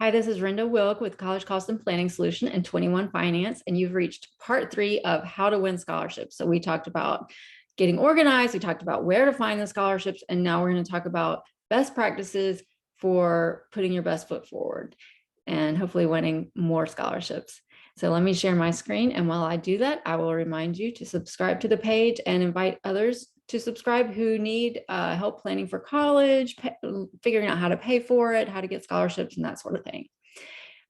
Hi, this is Rynda Wilk with College Cost and Planning Solution and 21 Finance, and you've reached part 3 of how to win scholarships. So we talked about getting organized, we talked about where to find the scholarships, and now we're going to talk about best practices for putting your best foot forward and hopefully winning more scholarships. So let me share my screen, and while I do that, I will remind you to subscribe to the page and invite others to subscribe who need help planning for college, figuring out how to pay for it, how to get scholarships, and that sort of thing.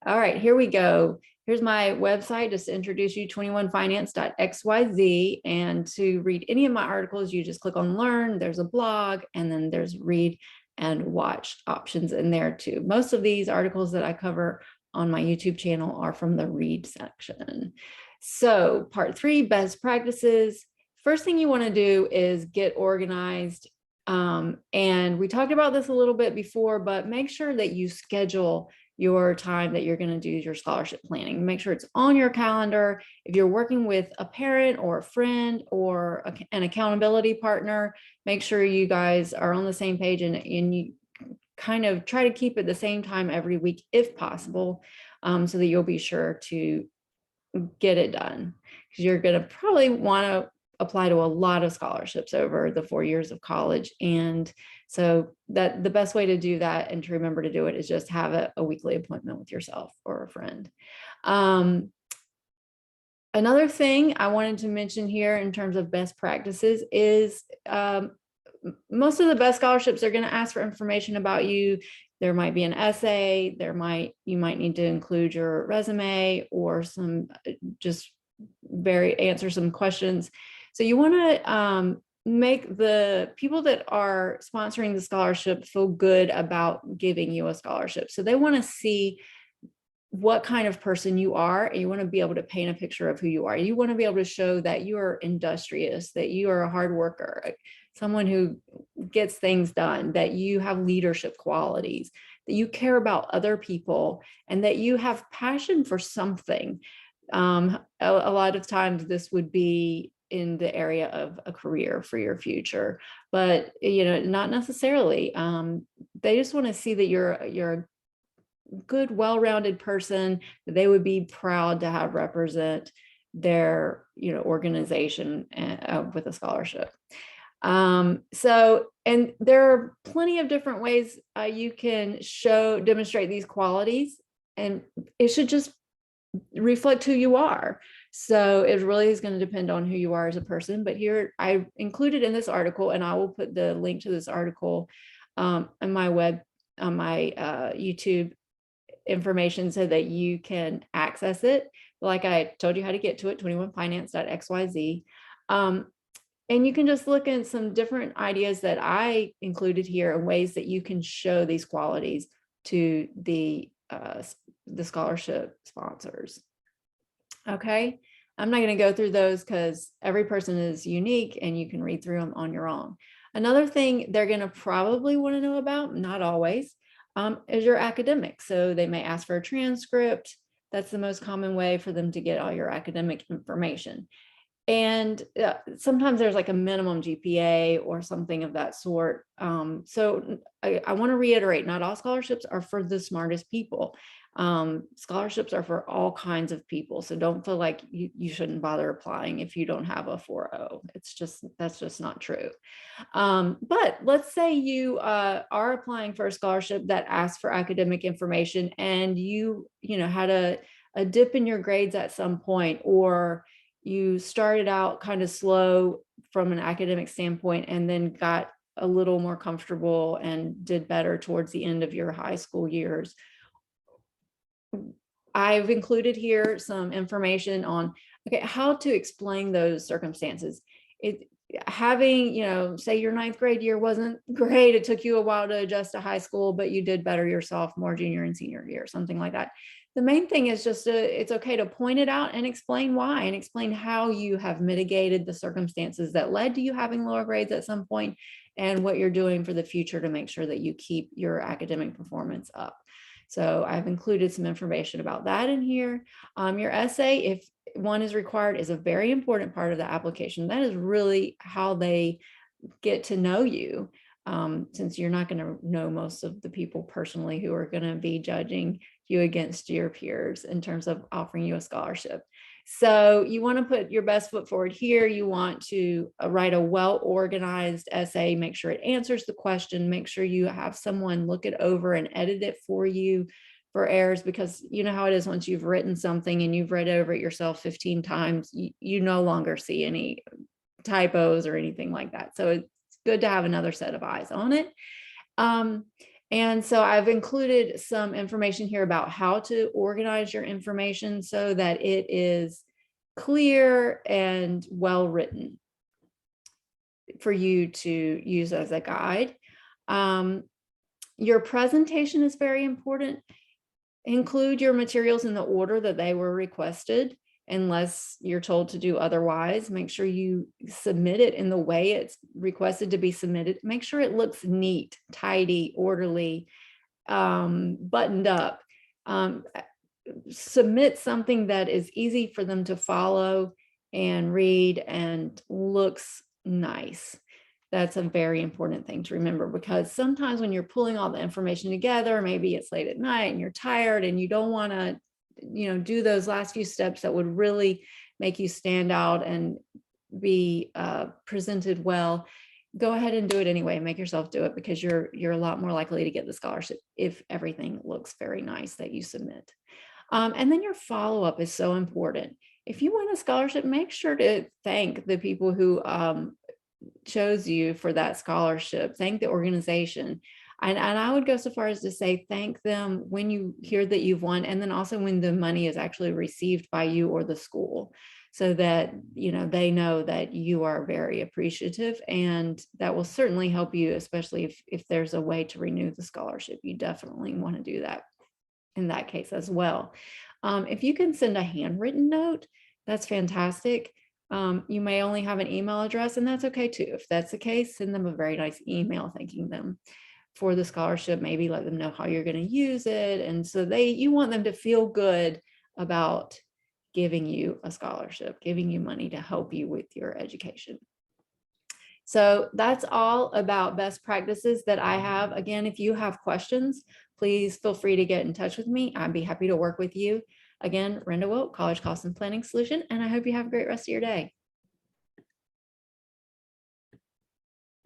All right, here we go. Here's my website just to introduce you, 21finance.xyz. And to read any of my articles, you just click on Learn. There's a blog, and then there's Read and Watch options in there too. Most of these articles that I cover on my YouTube channel are from the Read section. So part 3, best practices. First thing you want to do is get organized. And we talked about this a little bit before, but make sure that you schedule your time that you're going to do your scholarship planning. Make sure it's on your calendar. If you're working with a parent or a friend or an accountability partner, make sure you guys are on the same page and you kind of try to keep it the same time every week if possible, so that you'll be sure to get it done, because you're going to probably want to apply to a lot of scholarships over the 4 years of college. And so that the best way to do that and to remember to do it is just have a weekly appointment with yourself or a friend. Another thing I wanted to mention here in terms of best practices is most of the best scholarships are going to ask for information about you. There might be an essay, you might need to include your resume or some just answer some questions. So you want to make the people that are sponsoring the scholarship feel good about giving you a scholarship. So they want to see what kind of person you are, and you want to be able to paint a picture of who you are. You want to be able to show that you are industrious, that you are a hard worker, someone who gets things done, that you have leadership qualities, that you care about other people, and that you have passion for something. A lot of times this would be in the area of a career for your future, but not necessarily. They just want to see that you're a good, well-rounded person that they would be proud to have represent their organization with a scholarship. And there are plenty of different ways you can demonstrate these qualities, and it should just reflect who you are. So it really is going to depend on who you are as a person. But here I included in this article, and I will put the link to this article on my YouTube information so that you can access it. Like I told you how to get to it, 21finance.xyz. And you can just look at some different ideas that I included here and ways that you can show these qualities to the scholarship sponsors. Okay, I'm not going to go through those because every person is unique and you can read through them on your own. Another thing they're going to probably want to know about, not always, is your academics. So they may ask for a transcript. That's the most common way for them to get all your academic information. And sometimes there's like a minimum GPA or something of that sort. So I want to reiterate, not all scholarships are for the smartest people. Scholarships are for all kinds of people. So don't feel like you shouldn't bother applying if you don't have a 4.0. That's just not true. But let's say you are applying for a scholarship that asks for academic information, and you had a dip in your grades at some point, or you started out kind of slow from an academic standpoint and then got a little more comfortable and did better towards the end of your high school years. I've included here some information on how to explain those circumstances. Having, say your ninth grade year wasn't great. It took you a while to adjust to high school, but you did better your sophomore, junior, and senior year, something like that. The main thing is just it's okay to point it out and explain why, and explain how you have mitigated the circumstances that led to you having lower grades at some point, and what you're doing for the future to make sure that you keep your academic performance up. So I've included some information about that in here. Your essay, if one is required, is a very important part of the application. That is really how they get to know you. since you're not going to know most of the people personally who are going to be judging you against your peers in terms of offering you a scholarship. So you want to put your best foot forward here. You want to write a well-organized essay, make sure it answers the question, make sure you have someone look it over and edit it for you for errors, because you know how it is once you've written something and you've read over it yourself 15 times, you no longer see any typos or anything like that. So it's good to have another set of eyes on it. And so I've included some information here about how to organize your information so that it is clear and well written for you to use as a guide. Your presentation is very important. Include your materials in the order that they were requested, unless you're told to do otherwise. Make sure you submit it in the way it's requested to be submitted. Make sure it looks neat, tidy, orderly, buttoned up. Submit something that is easy for them to follow and read and looks nice. That's a very important thing to remember, because sometimes when you're pulling all the information together, maybe it's late at night and you're tired and you don't want to do those last few steps that would really make you stand out and be presented well. Go ahead and do it anyway. Make yourself do it, because you're a lot more likely to get the scholarship if everything looks very nice that you submit. And then your follow-up is so important. If you win a scholarship, make sure to thank the people who chose you for that scholarship. Thank the organization. And I would go so far as to say, thank them when you hear that you've won, and then also when the money is actually received by you or the school, so that they know that you are very appreciative, and that will certainly help you, especially if there's a way to renew the scholarship. You definitely want to do that in that case as well. If you can send a handwritten note, that's fantastic. You may only have an email address, and that's okay too. If that's the case, send them a very nice email thanking them for the scholarship. Maybe let them know how you're going to use it. And so you want them to feel good about giving you a scholarship, giving you money to help you with your education. So that's all about best practices that I have. Again, if you have questions, please feel free to get in touch with me. I'd be happy to work with you. Again, Rynda College Cost and Planning Solution, and I hope you have a great rest of your day.